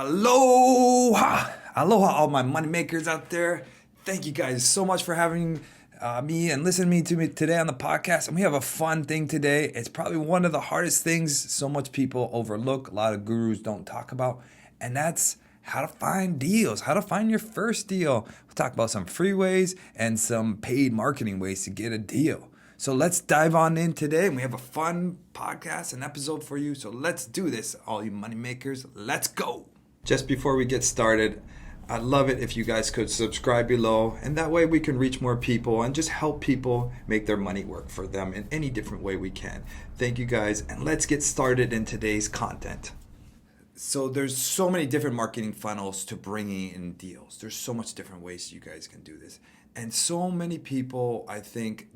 Aloha! Aloha, all my money makers out there. Thank you guys so much for having me and listening to me today on the podcast. And we have a fun thing today. It's probably one of the hardest things so much people overlook, a lot of gurus don't talk about, and that's how to find deals, how to find your first deal. We'll talk about some free ways and some paid marketing ways to get a deal. So let's dive on in today. We have a fun podcast and episode for you. So let's do this, all you money makers. Let's go. Just before we get started, I'd love it if you guys could subscribe below, and that way we can reach more people and just help people make their money work for them in any different way we can. Thank you guys, and let's get started in today's content. So there's so many different marketing funnels to bringing in deals. There's so much different ways you guys can do this. And so many people, I think,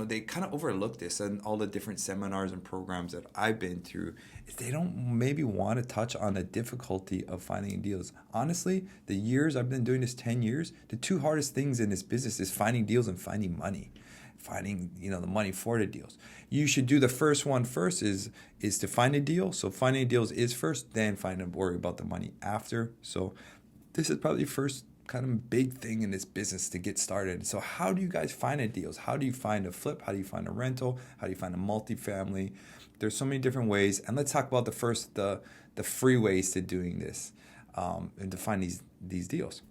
they kind of overlook this, and all the different seminars and programs that I've been through, is they don't maybe want to touch on the difficulty of finding deals. Honestly, the years I've been doing this, 10 years, the two hardest things in this business is finding deals and finding money. Finding, the money for the deals. You should do the first one first is to find a deal. So finding deals is first, then worry about the money after. So this is probably the first kind of big thing in this business to get started. So how do you guys find a deals? How do you find a flip? How do you find a rental? How do you find a multifamily? There's so many different ways. And let's talk about the free ways to doing this and to find these deals.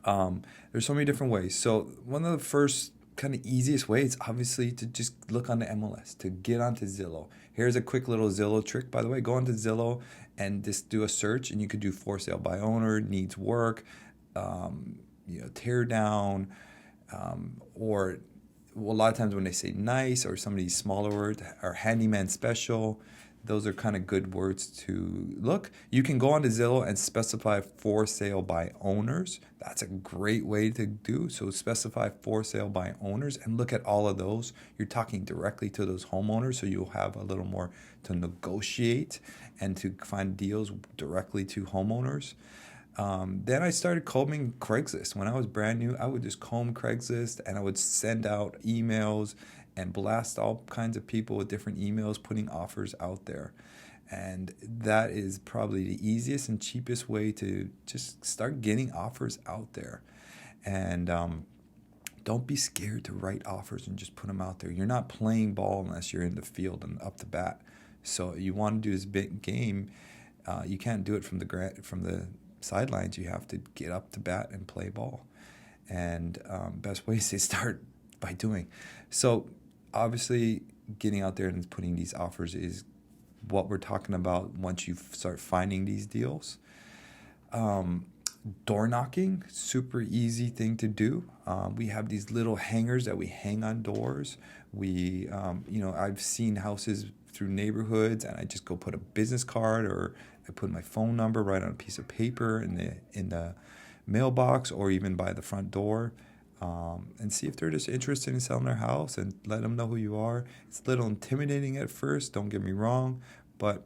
There's so many different ways. So one of the first kind of easiest ways, obviously, to just look on the MLS, to get onto Zillow. Here's a quick little Zillow trick, by the way. Go onto Zillow and just do a search, and you could do for sale by owner, needs work, tear down, or a lot of times when they say nice or some of these smaller words, or handyman special, those are kind of good words to look. You can go onto Zillow and specify for sale by owners. That's a great way to do. So specify for sale by owners and look at all of those. You're talking directly to those homeowners, so you'll have a little more to negotiate and to find deals directly to homeowners. Then I started combing Craigslist. When I was brand new, I would just comb Craigslist and I would send out emails and blast all kinds of people with different emails, putting offers out there. And that is probably the easiest and cheapest way to just start getting offers out there. And don't be scared to write offers and just put them out there. You're not playing ball unless you're in the field and up to bat. So you want to do this big game. You can't do it from the sidelines. You have to get up to bat and play ball. And best ways to start by doing. So obviously getting out there and putting these offers is what we're talking about once you start finding these deals. Door knocking, super easy thing to do. We have these little hangers that we hang on doors. I've seen houses through neighborhoods, and I just go put a business card, or I put my phone number right on a piece of paper in the mailbox, or even by the front door, and see if they're just interested in selling their house, and let them know who you are. It's a little intimidating at first, don't get me wrong, but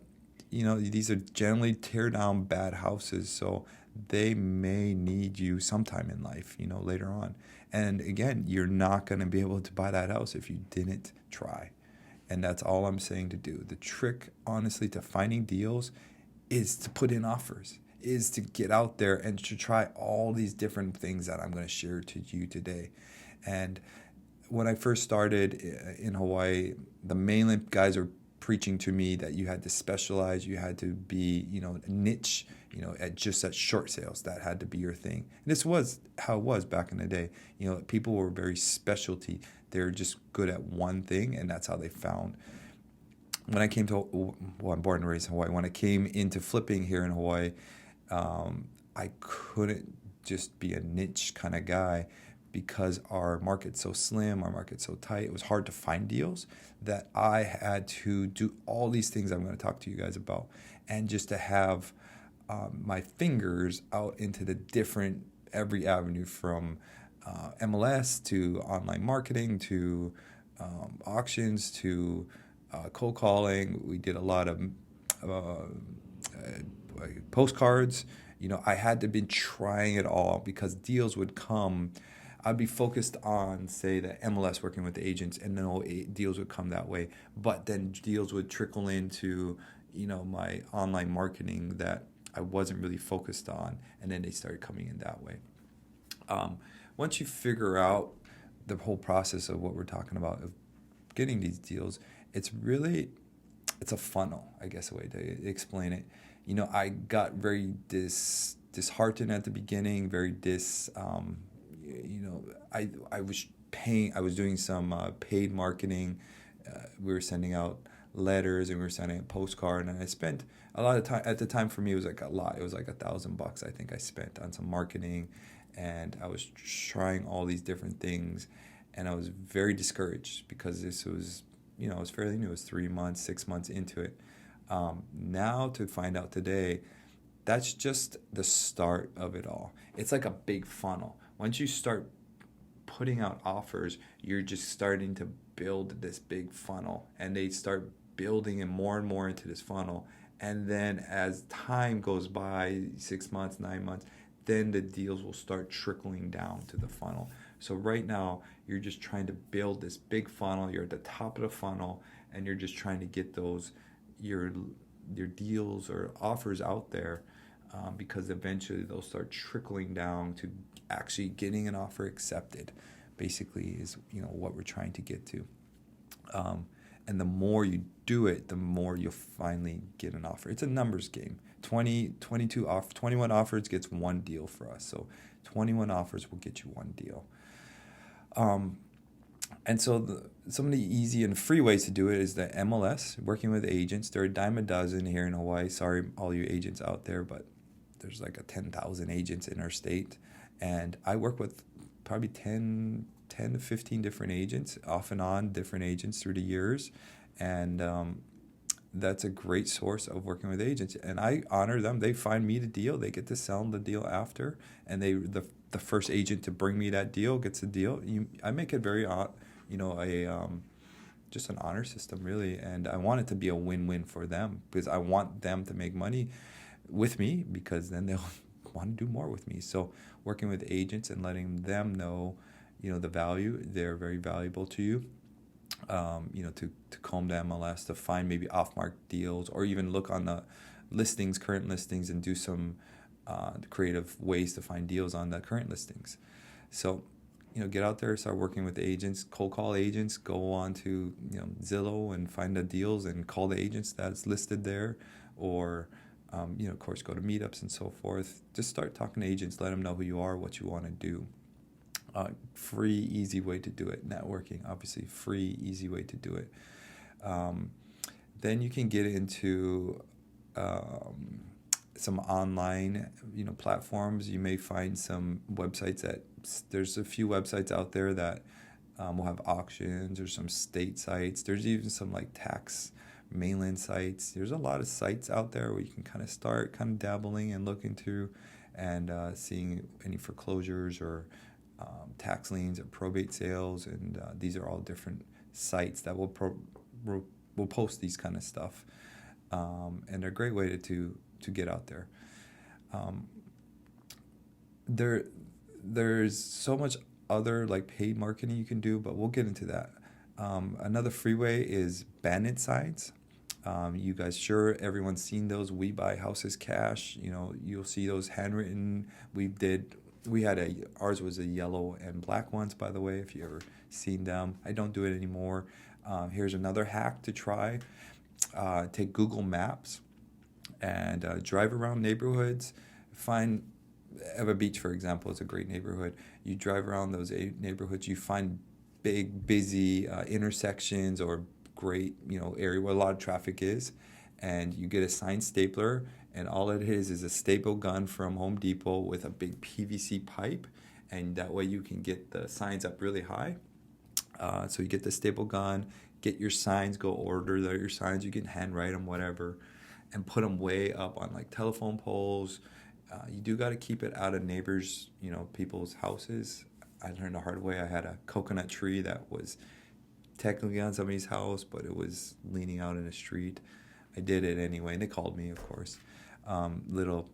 these are generally tear down bad houses, so they may need you sometime in life, later on. And again, you're not going to be able to buy that house if you didn't try. And that's all I'm saying to do. The trick, honestly, to finding deals is to put in offers, is to get out there and to try all these different things that I'm going to share to you today. And when I first started in Hawaii, the mainland guys are preaching to me that you had to specialize, you had to be, niche, at short sales. That had to be your thing. And this was how it was back in the day. People were very specialty. They're just good at one thing, and that's how they found. When I came I'm born and raised in Hawaii. When I came into flipping here in Hawaii, I couldn't just be a niche kind of guy, because our market's so slim, our market's so tight. It was hard to find deals, that I had to do all these things I'm going to talk to you guys about, and just to have my fingers out into every avenue, from MLS to online marketing to auctions to cold calling. We did a lot of postcards. I had to be trying it all, because deals would come. I'd be focused on, say, the MLS, working with the agents, and then deals would come that way. But then deals would trickle into, my online marketing that I wasn't really focused on, and then they started coming in that way. Once you figure out the whole process of what we're talking about of getting these deals, it's a funnel, I guess, a way to explain it. I got very disheartened at the beginning, I was doing some paid marketing. We were sending out letters and we were sending a postcard, and I spent a lot of time. At the time, for me, it was like a lot. It was like $1,000 I think I spent on some marketing, and I was trying all these different things, and I was very discouraged because this was, it was fairly new. It was 3 months, 6 months into it. Now to find out today, that's just the start of it all. It's like a big funnel. Once you start putting out offers, you're just starting to build this big funnel, and they start building it more and more into this funnel. And then as time goes by, 6 months, 9 months, then the deals will start trickling down to the funnel. So right now, you're just trying to build this big funnel. You're at the top of the funnel, and you're just trying to get your deals or offers out there, because eventually they'll start trickling down to actually getting an offer accepted. Basically, is what we're trying to get to. And the more you do it, the more you'll finally get an offer. It's a numbers game. 21 offers gets one deal for us. So 21 offers will get you one deal. And so some of the easy and free ways to do it is the MLS, working with agents. They're a dime a dozen here in Hawaii. Sorry, all you agents out there, but there's like 10,000 agents in our state. And I work with probably 10 to 15 different agents, off and on different agents through the years. And that's a great source of working with agents. And I honor them. They find me the deal. They get to sell them the deal after. And the first agent to bring me that deal gets the deal. I make it very, just an honor system, really. And I want it to be a win-win for them, because I want them to make money with me, because then they'll want to do more with me. So working with agents and letting them know, the value, they're very valuable to you. To comb the MLS, to find maybe off-market deals, or even look on the current listings, and do some creative ways to find deals on the current listings. So, get out there, start working with agents, cold call agents, go on to Zillow and find the deals and call the agents that's listed there, or of course, go to meetups and so forth. Just start talking to agents, let them know who you are, what you want to do. Free, easy way to do it. Networking, obviously, free, easy way to do it. Then you can get into some online, platforms. You may find some websites there's a few websites out there that will have auctions, or some state sites. There's even some tax mainland sites. There's a lot of sites out there where you can kind of start dabbling and looking through, and seeing any foreclosures or tax liens or probate sales, and these are all different sites that will post these kind of stuff, and they're a great way to get out there. There's so much other paid marketing you can do, but we'll get into that. Another free way is Bandit sites. You guys, sure, everyone's seen those. We Buy Houses Cash. You'll see those handwritten. Ours was a yellow and black ones, by the way, if you ever seen them. I don't do it anymore. Here's another hack to try. Take Google Maps and drive around neighborhoods. Find Eva Beach, for example, is a great neighborhood. You drive around those neighborhoods, you find big, busy intersections, or great, area where a lot of traffic is, and you get a sign stapler, and all it is a staple gun from Home Depot with a big PVC pipe, and that way you can get the signs up really high. So you get the staple gun, get your signs, go order your signs, you can handwrite them, whatever, and put them way up on telephone poles. You do got to keep it out of neighbors, people's houses. I learned the hard way. I had a coconut tree that was technically on somebody's house, but it was leaning out in the street. I did it anyway, and they called me, of course. Little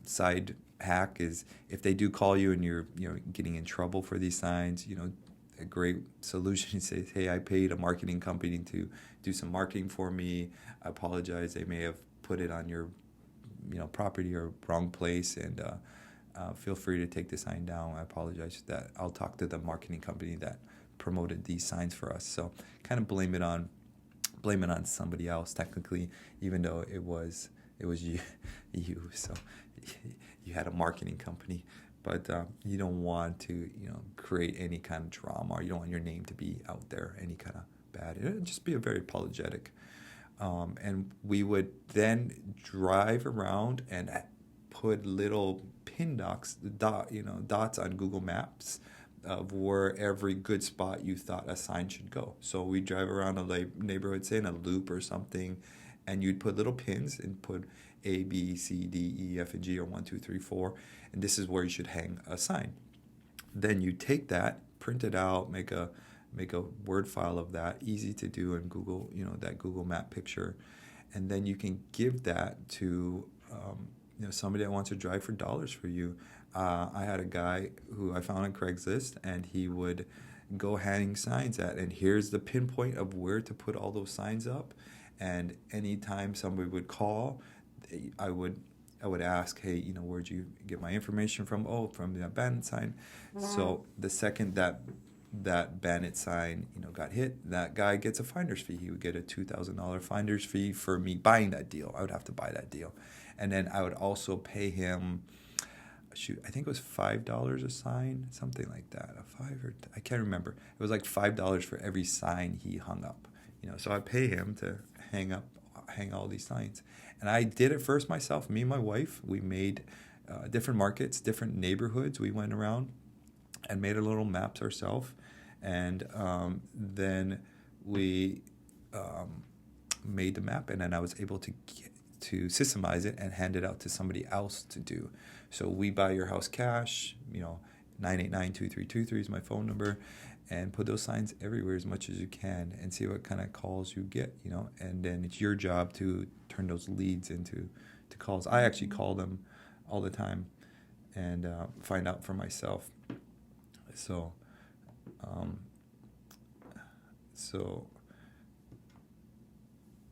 side hack is, if they do call you and you're getting in trouble for these signs, a great solution is say, hey, I paid a marketing company to do some marketing for me. I apologize. They may have put it on your property or wrong place, and feel free to take the sign down. I apologize for that. I'll talk to the marketing company that promoted these signs for us. So kind of blame it on somebody else technically, even though it was you. So you had a marketing company, but you don't want to create any kind of drama, or you don't want your name to be out there any kind of bad. It'd just be a very apologetic. And we would then drive around and put little pin dots on Google Maps of where every good spot you thought a sign should go. So we drive around a neighborhood, say in a loop or something, and you'd put little pins and put A, B, C, D, E, F, and G, or 1, 2, 3, 4, and this is where you should hang a sign. Then you take that, print it out, make a Word file of that, easy to do in Google, that Google Map picture, and then you can give that to somebody that wants to drive for dollars for you. I had a guy who I found on Craigslist, and he would go hang signs at, and here's the pinpoint of where to put all those signs up. And anytime somebody would call, I would ask, hey, where'd you get my information from? Oh, from the Bandit sign. So the second that Bandit sign got hit, that guy gets a finder's fee. He would get a $2,000 finder's fee for me buying that deal. I would have to buy that deal, and then I would also pay him, I think it was $5 a sign, something like that. I can't remember. It was like $5 for every sign he hung up. So I pay him to hang all these signs. And I did it first myself. Me and my wife, we made different markets, different neighborhoods. We went around and made a little maps ourselves. And then we made the map, and then I was able to systemize it and hand it out to somebody else to do. So we buy your house cash, 989-2323 is my phone number, and put those signs everywhere as much as you can and see what kind of calls you get, and then it's your job to turn those leads into calls. I actually call them all the time and find out for myself. So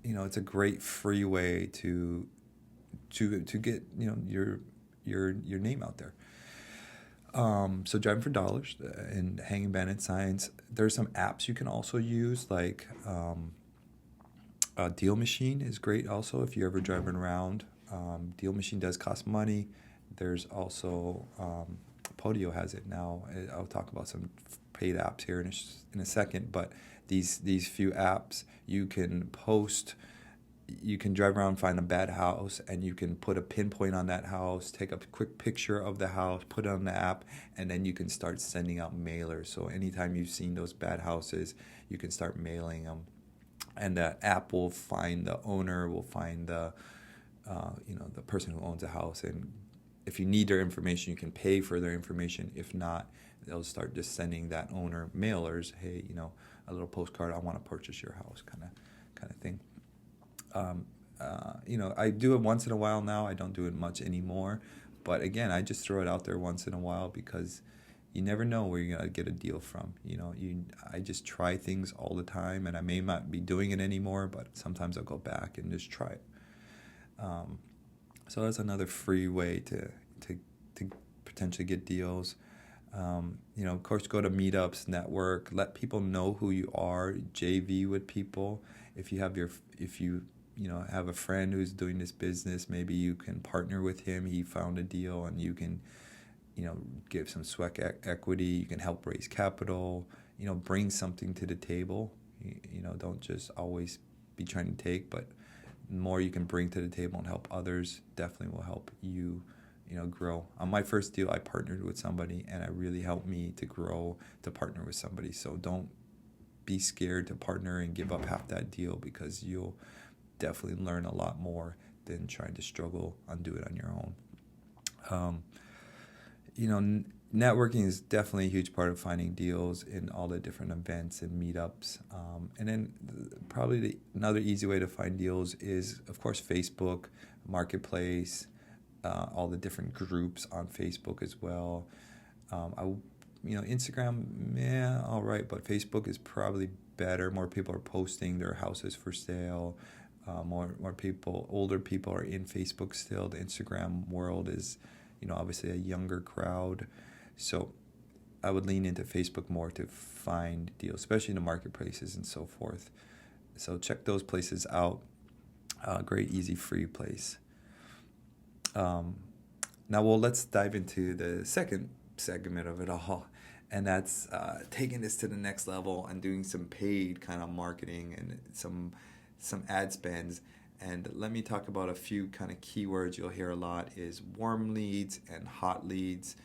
it's a great free way to get your name out there. So driving for dollars and hanging Bandit signs. There's some apps you can also use, like Deal Machine is great also if you're ever driving around. Deal Machine does cost money. There's also Podio has it now. I'll talk about some paid apps here in a second, but these few apps, you can drive around, find a bad house, and you can put a pinpoint on that house, take a quick picture of the house, put it on the app, and then you can start sending out mailers. So anytime you've seen those bad houses, you can start mailing them. And the app will find the owner, will find the person who owns the house. And if you need their information, you can pay for their information. If not, they'll start just sending that owner mailers, hey, a little postcard, I want to purchase your house, kind of thing. I do it once in a while now. I don't do it much anymore. But again, I just throw it out there once in a while because you never know where you're going to get a deal from. I just try things all the time, and I may not be doing it anymore, but sometimes I'll go back and just try it. So that's another free way to potentially get deals. Of course, go to meetups, network, let people know who you are, JV with people. If you have have a friend who's doing this business, maybe you can partner with him. He found a deal, and you can, give some sweat equity. You can help raise capital. Bring something to the table. Don't just always be trying to take, but the more you can bring to the table and help others, definitely will help you, grow. On my first deal, I partnered with somebody, and it really helped me to grow to partner with somebody. So don't be scared to partner and give up half that deal, because you'll definitely learn a lot more than trying to struggle and do it on your own. Networking is definitely a huge part of finding deals in all the different events and meetups. And then probably another easy way to find deals is, of course, Facebook, Marketplace, all the different groups on Facebook as well. Instagram, all right, but Facebook is probably better. More people are posting their houses for sale. More people, older people are in Facebook still. The Instagram world is, obviously a younger crowd. So I would lean into Facebook more to find deals, especially in the marketplaces and so forth. So check those places out. Great, easy, free place. Now, well, let's dive into the second segment of it all, and that's taking this to the next level and doing some paid kind of marketing and some ad spends. And let me talk about a few kind of keywords you'll hear a lot is warm leads and hot leads.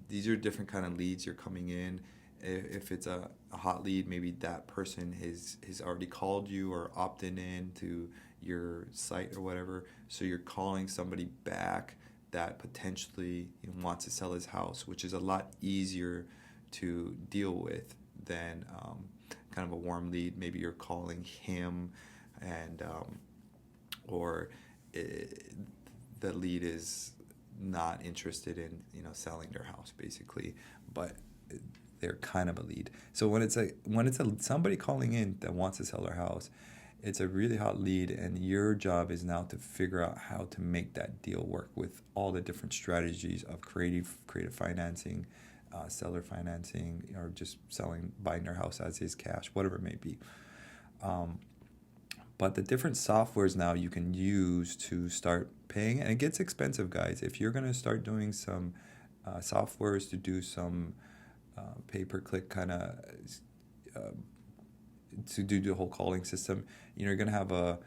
These are different kind of leads you're coming in. If it's a hot lead, maybe that person has already called you or opted in to your site or whatever. So you're calling somebody back that potentially wants to sell his house, which is a lot easier to deal with than kind of a warm lead. Maybe you're calling him and or the lead is not interested in selling their house basically, but they're kind of a lead. So when it's somebody calling in that wants to sell their house, it's a really hot lead, and your job is now to figure out how to make that deal work with all the different strategies of creative financing, seller financing, or just buying their house as is cash, whatever it may be. But the different softwares now you can use to start paying, and it gets expensive, guys. If you're going to start doing some softwares to do some pay-per-click kind of to do the whole calling system, you're going to have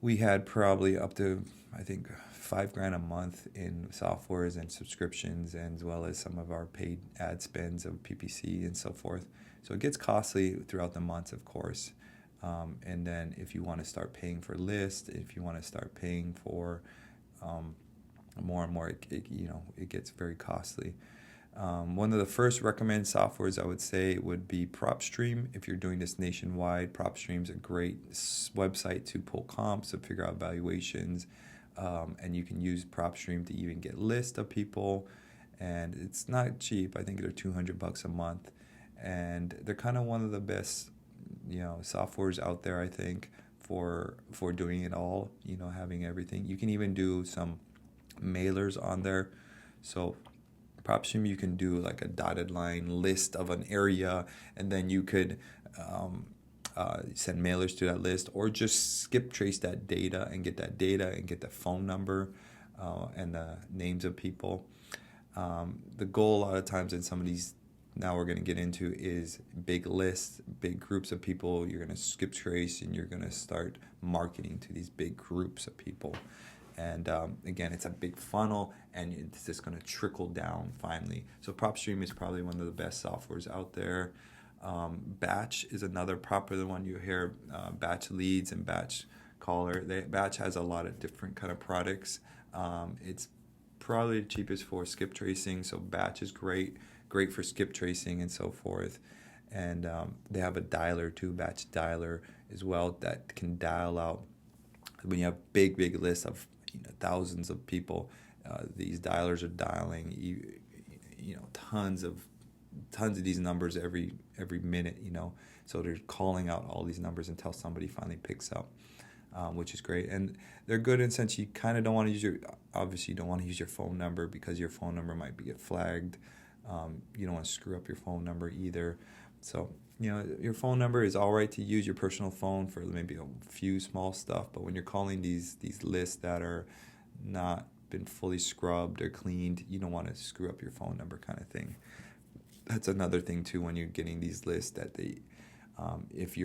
we had probably up to, I think, $5,000 a month in softwares and subscriptions, and as well as some of our paid ad spends of PPC and so forth. So it gets costly throughout the months, of course. And then if you want to start paying for lists, if you want to start paying for more and more, it gets very costly. One of the first recommended softwares I would say would be PropStream. If you're doing this nationwide, PropStream's a great website to pull comps, to figure out valuations, and you can use PropStream to even get lists of people. And it's not cheap. I think they're $200 a month, and they're kind of one of the best, softwares out there. I think for doing it all, having everything. You can even do some mailers on there. So PropStream, you can do like a dotted line list of an area, and then you could send mailers to that list, or just skip trace that data and get the phone number and the names of people. The goal a lot of times in some of these, now we're going to get into, is big lists, big groups of people. You're going to skip trace and you're going to start marketing to these big groups of people. And again, it's a big funnel, and it's just going to trickle down finally. So PropStream is probably one of the best softwares out there. Batch is another popular one. You hear Batch Leads and Batch Caller. Batch has a lot of different kind of products. It's probably the cheapest for skip tracing, so Batch is great for skip tracing and so forth. And they have a dialer too, Batch Dialer as well, that can dial out when you have big lists of thousands of people. These dialers are dialing tons of these numbers every minute, so they're calling out all these numbers until somebody finally picks up, which is great. And they're good in the sense you kind of don't want to use your phone number, because your phone number might get flagged. You don't want to screw up your phone number either. So your phone number is all right to use, your personal phone, for maybe a few small stuff, but when you're calling these lists that are not been fully scrubbed or cleaned, you don't want to screw up your phone number kind of thing. That's another thing too, when you're getting these lists, that if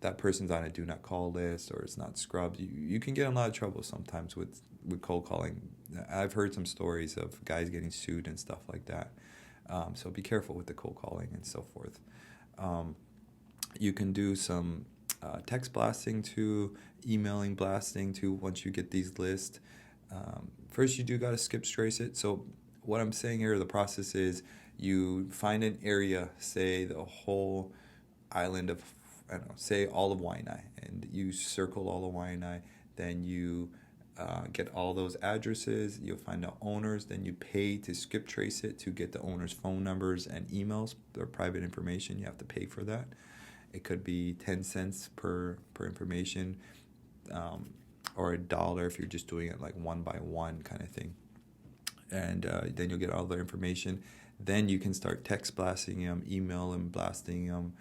that person's on a do not call list or it's not scrubbed, you can get in a lot of trouble sometimes with cold calling. I've heard some stories of guys getting sued and stuff like that. So be careful with the cold calling and so forth. You can do some text blasting too, emailing blasting too, once you get these lists. First, you do got to skip trace it. So what I'm saying here, the process is you find an area, say the whole island of, say all of Waianae, and you circle all of Waianae. Then you get all those addresses. You'll find the owners. Then you pay to skip trace it to get the owners' phone numbers and emails. They're private information. You have to pay for that. It could be 10 cents per information. or $1 if you're just doing it like one by one kind of thing. And then you'll get all the information. Then you can start text blasting them, email them, blasting them,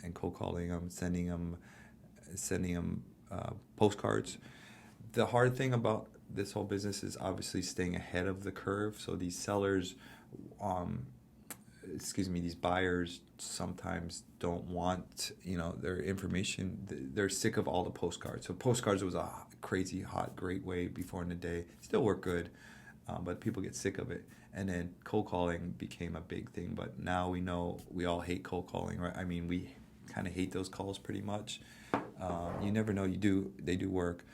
and cold calling them, sending them postcards. The hard thing about this whole business is obviously staying ahead of the curve. So these sellers, these buyers sometimes don't want, their information. They're sick of all the postcards. So postcards was a crazy hot, great way before in the day. Still work good, but people get sick of it. And then cold calling became a big thing. But now we know we all hate cold calling, right? I mean, we kind of hate those calls pretty much. You never know. They do work.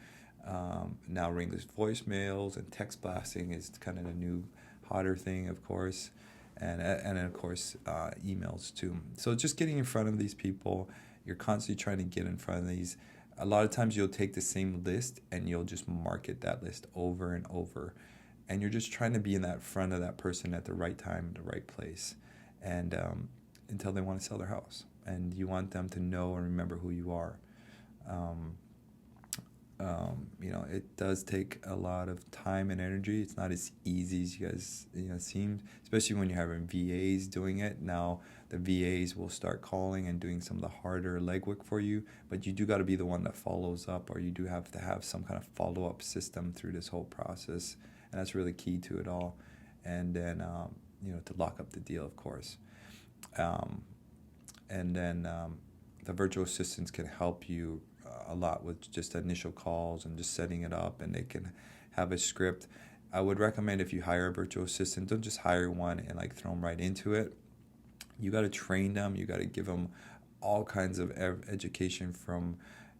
Now ringless voicemails and text blasting is kind of the new hotter thing, of course, and then of course emails too. So just getting in front of these people, you're constantly trying to get in front of these. A lot of times you'll take the same list and you'll just market that list over and over, and you're just trying to be in that front of that person at the right time, the right place, and until they want to sell their house, and you want them to know and remember who you are. It does take a lot of time and energy. It's not as easy as you guys, seem, especially when you're having VAs doing it. Now the VAs will start calling and doing some of the harder legwork for you, but you do got to be the one that follows up, or you do have to have some kind of follow-up system through this whole process, and that's really key to it all. And then, to lock up the deal, of course. And then the virtual assistants can help you a lot with just initial calls and just setting it up, and they can have a script. I would recommend, if you hire a virtual assistant, don't just hire one and like throw them right into it. You got to train them. You got to give them all kinds of education from,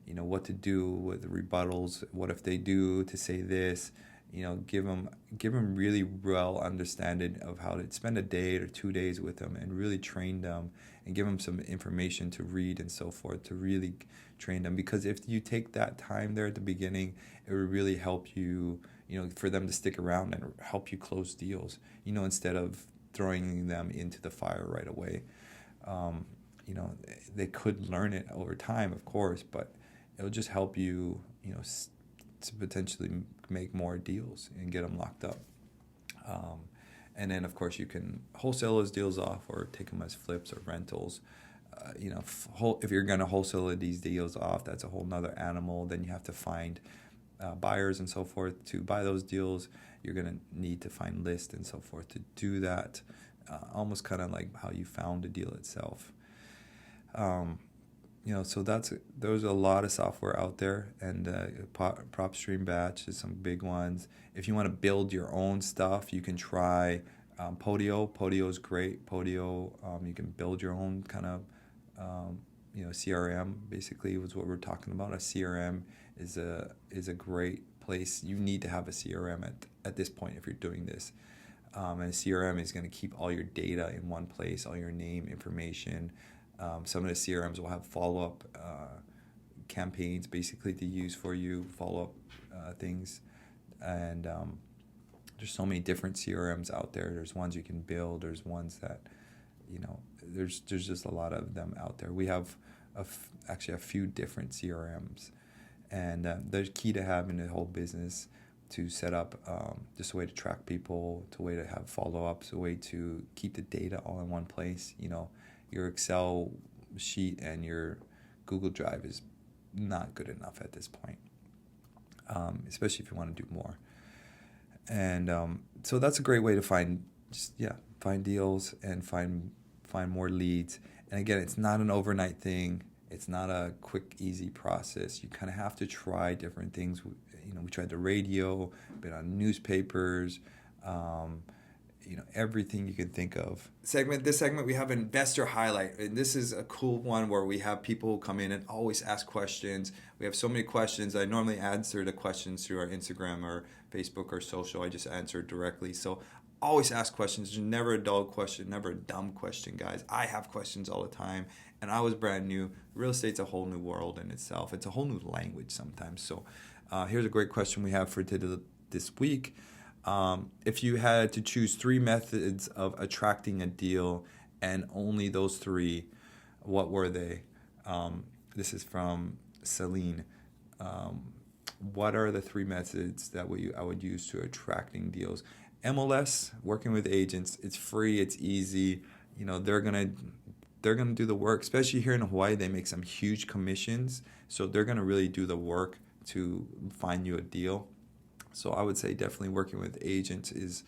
what to do with the rebuttals. What if they do to say this? Give them really well understanding of how to spend a day or 2 days with them and really train them, and give them some information to read and so forth to really train them. Because if you take that time there at the beginning, it would really help you, for them to stick around and help you close deals, instead of throwing them into the fire right away. They could learn it over time, of course, but it'll just help you, to potentially make more deals and get them locked up. And then, of course, you can wholesale those deals off or take them as flips or rentals. If you're going to wholesale these deals off, that's a whole nother animal. Then you have to find buyers and so forth to buy those deals. You're going to need to find lists and so forth to do that, almost kind of like how you found the deal itself. So there's a lot of software out there, and PropStream Batch is some big ones. If you want to build your own stuff, you can try Podio. Podio is great. Podio, you can build your own kind of, CRM. Basically, was what we're talking about. A CRM is a great place. You need to have a CRM at this point if you're doing this. And a CRM is going to keep all your data in one place, all your name information. Some of the CRMs will have follow-up campaigns basically to use for you, follow-up things. And there's so many different CRMs out there. There's ones you can build. There's ones that, there's just a lot of them out there. We have actually a few different CRMs. And they're key to have in the whole business, to set up just a way to track people, a way to have follow-ups, a way to keep the data all in one place. Your Excel sheet and your Google Drive is not good enough at this point, especially if you want to do more. And so that's a great way to find deals and find more leads. And again, it's not an overnight thing. It's not a quick, easy process. You kind of have to try different things. We tried the radio, been on newspapers, everything you can think of. This segment, we have Investor Highlight. And this is a cool one where we have people come in and always ask questions. We have so many questions. I normally answer the questions through our Instagram or Facebook or social. I just answer directly. So always ask questions. There's never a dull question, never a dumb question, guys. I have questions all the time, and I was brand new. Real estate's a whole new world in itself. It's a whole new language sometimes. So here's a great question we have for this week. If you had to choose 3 methods of attracting a deal, and only those 3, what were they? This is from Celine. What are the three methods that I would use to attracting deals? MLS, working with agents, it's free, it's easy. They're gonna do the work, especially here in Hawaii. They make some huge commissions, so they're gonna really do the work to find you a deal. So I would say definitely working with agents is,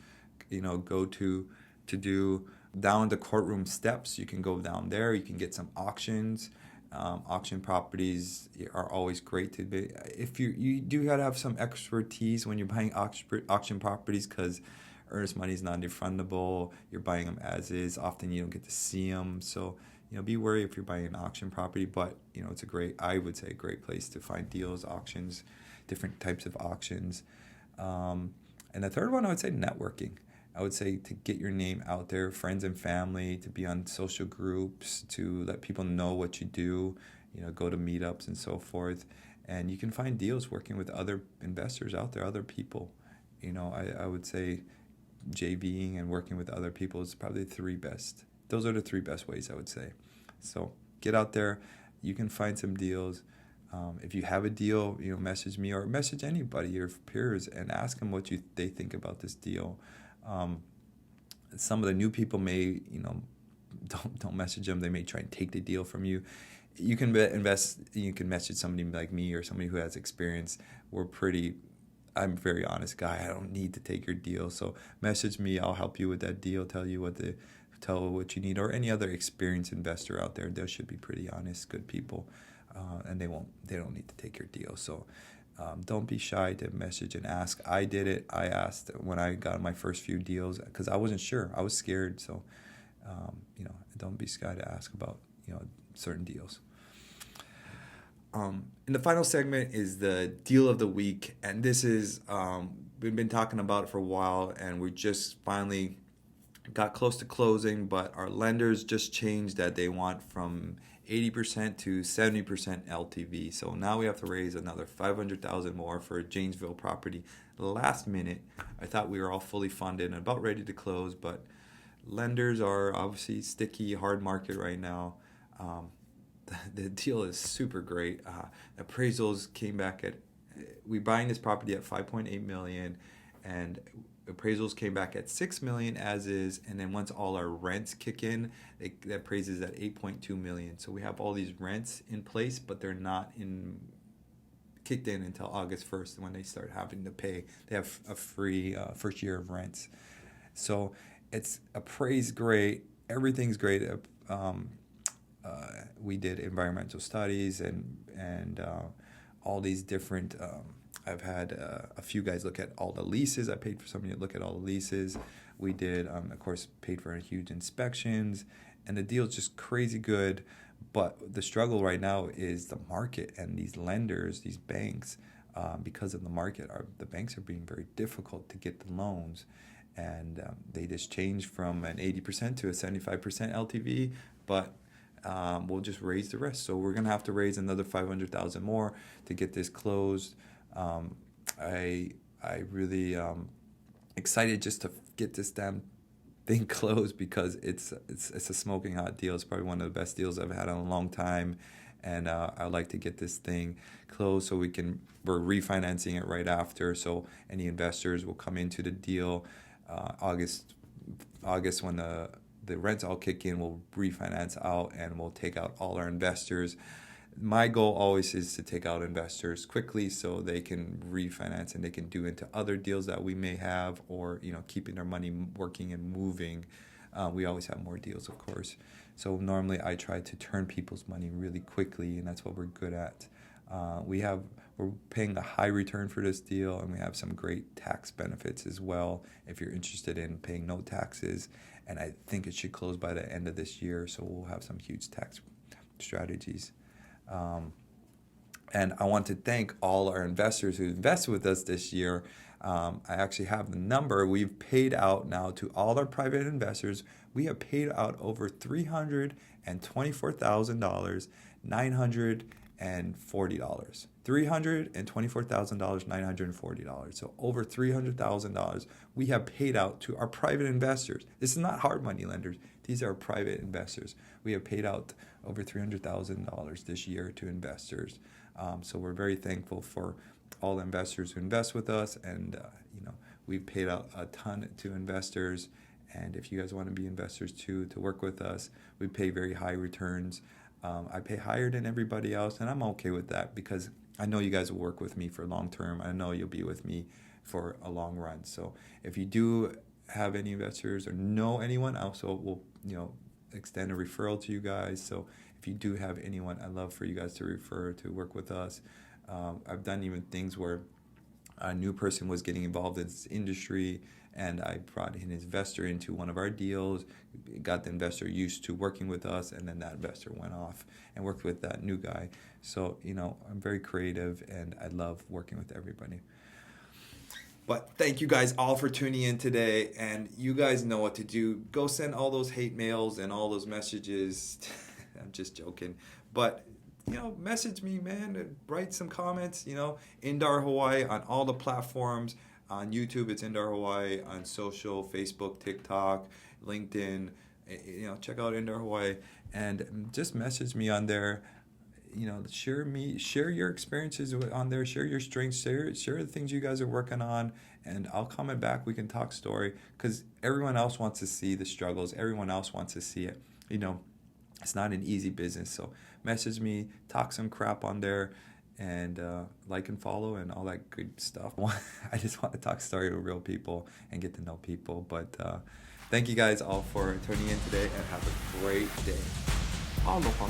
go to do down the courtroom steps. You can go down there. You can get some auctions. Auction properties are always great to be. If you do gotta have some expertise when you're buying auction properties, because earnest money is non-refundable. You're buying them as is. Often you don't get to see them, so be wary if you're buying an auction property. But it's I would say, a great place to find deals, auctions, different types of auctions. And the third one, I would say networking. I would say to get your name out there, friends and family, to be on social groups, to let people know what you do, go to meetups and so forth. And you can find deals working with other investors out there, other people. I would say JVing and working with other people is probably the three best. Those are the three best ways, I would say. So get out there. You can find some deals. If you have a deal, message me or message anybody, your peers, and ask them what they think about this deal. Some of the new people may, don't message them. They may try and take the deal from you. You can You can message somebody like me or somebody who has experience. I'm a very honest guy. I don't need to take your deal. So message me. I'll help you with that deal. Tell what you need, or any other experienced investor out there. They should be pretty honest, good people, and they don't need to take your deal. So. Don't be shy to message and ask. I did it. I asked when I got my first few deals because I wasn't sure. I was scared. So, don't be shy to ask about, certain deals. And the final segment is the deal of the week. And this is, we've been talking about it for a while, and we just finally got close to closing, but our lenders just changed that they want from 80% to 70% LTV. So now we have to raise another $500,000 more for a Janesville property. Last minute, I thought we were all fully funded and about ready to close, but lenders are obviously sticky, hard market right now. The deal is super great. Appraisals came back we're buying this property at $5.8 million, and appraisals came back at $6 million as is, and then once all our rents kick in, that appraises at $8.2 million. So we have all these rents in place, but they're not kicked in until August 1st when they start having to pay. They have a free first year of rents. So it's appraised great. Everything's great. We did environmental studies and all these different. I've had a few guys look at all the leases. I paid for somebody to look at all the leases. We did, of course, paid for huge inspections, and the deal's just crazy good. But the struggle right now is the market, and these lenders, these banks, because of the market, the banks are being very difficult to get the loans, and they just changed from an 80% to a 75% LTV, but we'll just raise the rest. So we're gonna have to raise another $500,000 more to get this closed. I really excited just to get this damn thing closed because it's a smoking hot deal. It's probably one of the best deals I've had in a long time, and I'd like to get this thing closed so we're refinancing it right after. So any investors will come into the deal August when the rents all kick in. We'll refinance out and we'll take out all our investors. My goal always is to take out investors quickly so they can refinance and they can do into other deals that we may have, or keeping their money working and moving. We always have more deals, of course. So normally I try to turn people's money really quickly, and that's what we're good at. We're paying a high return for this deal, and we have some great tax benefits as well if you're interested in paying no taxes. And I think it should close by the end of this year, so we'll have some huge tax strategies. And I want to thank all our investors who invested with us this year. I actually have the number. We've paid out now to all our private investors. We have paid out over $324,940. $324,940. So over $300,000 we have paid out to our private investors. This is not hard money lenders. These are private investors. We have paid out over $300,000 this year to investors. So we're very thankful for all the investors who invest with us, and we've paid out a ton to investors. And if you guys want to be investors too, to work with us, we pay very high returns. I pay higher than everybody else, and I'm okay with that because I know you guys will work with me for long term. I know you'll be with me for a long run. So if you do have any investors or know anyone, I also will extend a referral to you guys. So if you do have anyone, I'd love for you guys to refer to work with us. I've done even things where a new person was getting involved in this industry, and I brought an investor into one of our deals, got the investor used to working with us, and then that investor went off and worked with that new guy. So, I'm very creative, and I love working with everybody. But thank you guys all for tuning in today, and you guys know what to do. Go send all those hate mails and all those messages. I'm just joking. But message me, man. Write some comments. Indar Hawaii on all the platforms. On YouTube, it's Indar Hawaii. On social, Facebook, TikTok, LinkedIn. Check out Indar Hawaii and just message me on there. Share your experiences on there. Share your strengths. Share the things you guys are working on, and I'll comment back. We can talk story because everyone else wants to see the struggles. Everyone else wants to see it. It's not an easy business. So message me, talk some crap on there, and like and follow and all that good stuff. I just want to talk story to real people and get to know people. But thank you guys all for tuning in today, and have a great day. Aloha.